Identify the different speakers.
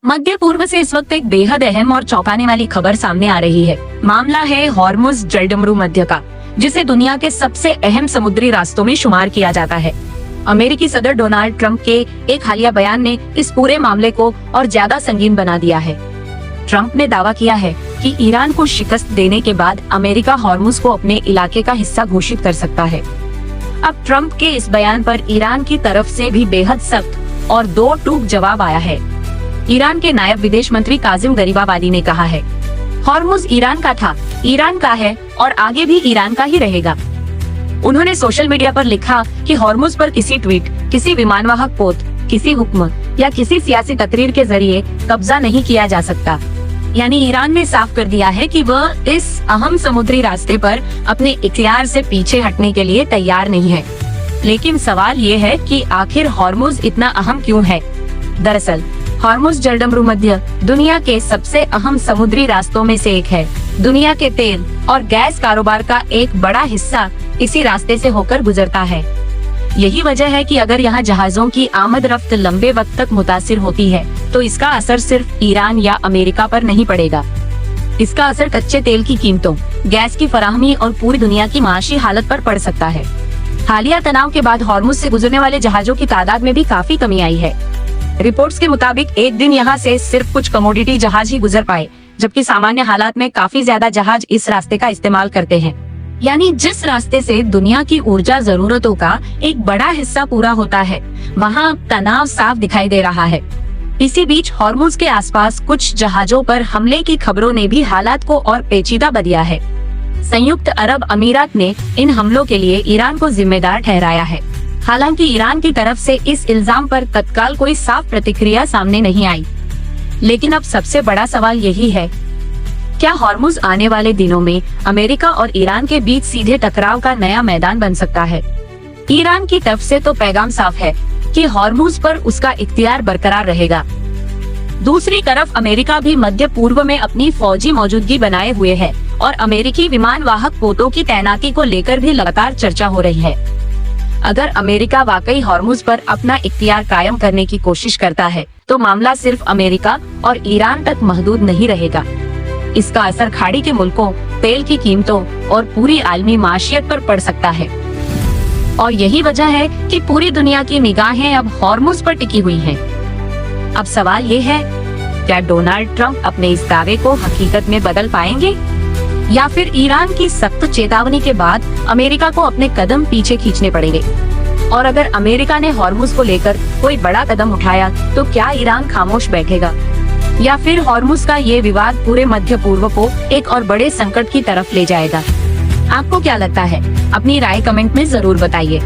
Speaker 1: मध्य पूर्व से इस वक्त एक बेहद अहम और चौंकाने वाली खबर सामने आ रही है। मामला है हॉर्मुज़ जलडमरू मध्य का, जिसे दुनिया के सबसे अहम समुद्री रास्तों में शुमार किया जाता है। अमेरिकी सदर डोनाल्ड ट्रंप के एक हालिया बयान ने इस पूरे मामले को और ज्यादा संगीन बना दिया है। ट्रंप ने दावा किया है कि ईरान को शिकस्त देने के बाद अमेरिका हॉर्मुज़ को अपने इलाके का हिस्सा घोषित कर सकता है। अब ट्रंप के इस बयान पर ईरान की तरफ से भी बेहद सख्त और दो टूक जवाब आया है। ईरान के नायब विदेश मंत्री काजिम गरीबाबादी ने कहा है, हॉर्मुज़ ईरान का था, ईरान का है और आगे भी ईरान का ही रहेगा। उन्होंने सोशल मीडिया पर लिखा कि हॉर्मुज़ पर किसी ट्वीट, किसी विमानवाहक पोत, किसी हुक्म या किसी सियासी तकरीर के जरिए कब्जा नहीं किया जा सकता। यानी ईरान ने साफ कर दिया है कि वह इस अहम समुद्री रास्ते पर अपने इख्तियार से पीछे हटने के लिए तैयार नहीं है। लेकिन सवाल ये है कि आखिर हॉर्मुज़ इतना अहम क्यों है? दरअसल हॉर्मुज़ जलडमरू मध्य दुनिया के सबसे अहम समुद्री रास्तों में से एक है। दुनिया के तेल और गैस कारोबार का एक बड़ा हिस्सा इसी रास्ते से होकर गुजरता है। यही वजह है कि अगर यहाँ जहाजों की आमद रफ्त लंबे वक्त तक मुतासिर होती है, तो इसका असर सिर्फ ईरान या अमेरिका पर नहीं पड़ेगा। इसका असर कच्चे तेल की कीमतों, गैस की फराहमी और पूरी दुनिया की माशी हालत पर पड़ सकता है। हालिया तनाव के बाद हॉर्मुज़ से गुजरने वाले जहाजों की तादाद में भी काफी कमी आई है। रिपोर्ट्स के मुताबिक एक दिन यहाँ से सिर्फ कुछ कमोडिटी जहाज ही गुजर पाए, जबकि सामान्य हालात में काफी ज्यादा जहाज इस रास्ते का इस्तेमाल करते हैं। यानी जिस रास्ते से दुनिया की ऊर्जा जरूरतों का एक बड़ा हिस्सा पूरा होता है, वहाँ तनाव साफ दिखाई दे रहा है। इसी बीच हॉर्मुज़ के आसपास कुछ जहाजों पर हमले की खबरों ने भी हालात को और पेचीदा बना है। संयुक्त अरब अमीरात ने इन हमलों के लिए ईरान को जिम्मेदार ठहराया है। हालांकि ईरान की तरफ से इस इल्जाम पर तत्काल कोई साफ प्रतिक्रिया सामने नहीं आई। लेकिन अब सबसे बड़ा सवाल यही है, क्या हॉर्मुज़ आने वाले दिनों में अमेरिका और ईरान के बीच सीधे टकराव का नया मैदान बन सकता है? ईरान की तरफ से तो पैगाम साफ है कि हॉर्मुज़ पर उसका इख्तियार बरकरार रहेगा। दूसरी तरफ अमेरिका भी मध्य पूर्व में अपनी फौजी मौजूदगी बनाए हुए है और अमेरिकी विमान वाहक पोतों की तैनाती को लेकर भी लगातार चर्चा हो रही है। अगर अमेरिका वाकई हॉर्मुज़ पर अपना इख्तियार कायम करने की कोशिश करता है, तो मामला सिर्फ अमेरिका और ईरान तक महदूद नहीं रहेगा। इसका असर खाड़ी के मुल्कों, तेल की कीमतों और पूरी आलमी माशियत पर पड़ सकता है। और यही वजह है कि पूरी दुनिया की निगाहें अब हॉर्मुज़ पर टिकी हुई हैं। अब सवाल ये है, क्या डोनाल्ड ट्रंप अपने इस दावे को हकीकत में बदल पाएंगे, या फिर ईरान की सख्त चेतावनी के बाद अमेरिका को अपने कदम पीछे खींचने पड़ेंगे? और अगर अमेरिका ने हॉर्मुज़ को लेकर कोई बड़ा कदम उठाया, तो क्या ईरान खामोश बैठेगा, या फिर हॉर्मुज़ का ये विवाद पूरे मध्य पूर्व को एक और बड़े संकट की तरफ ले जाएगा? आपको क्या लगता है? अपनी राय कमेंट में जरूर बताइए।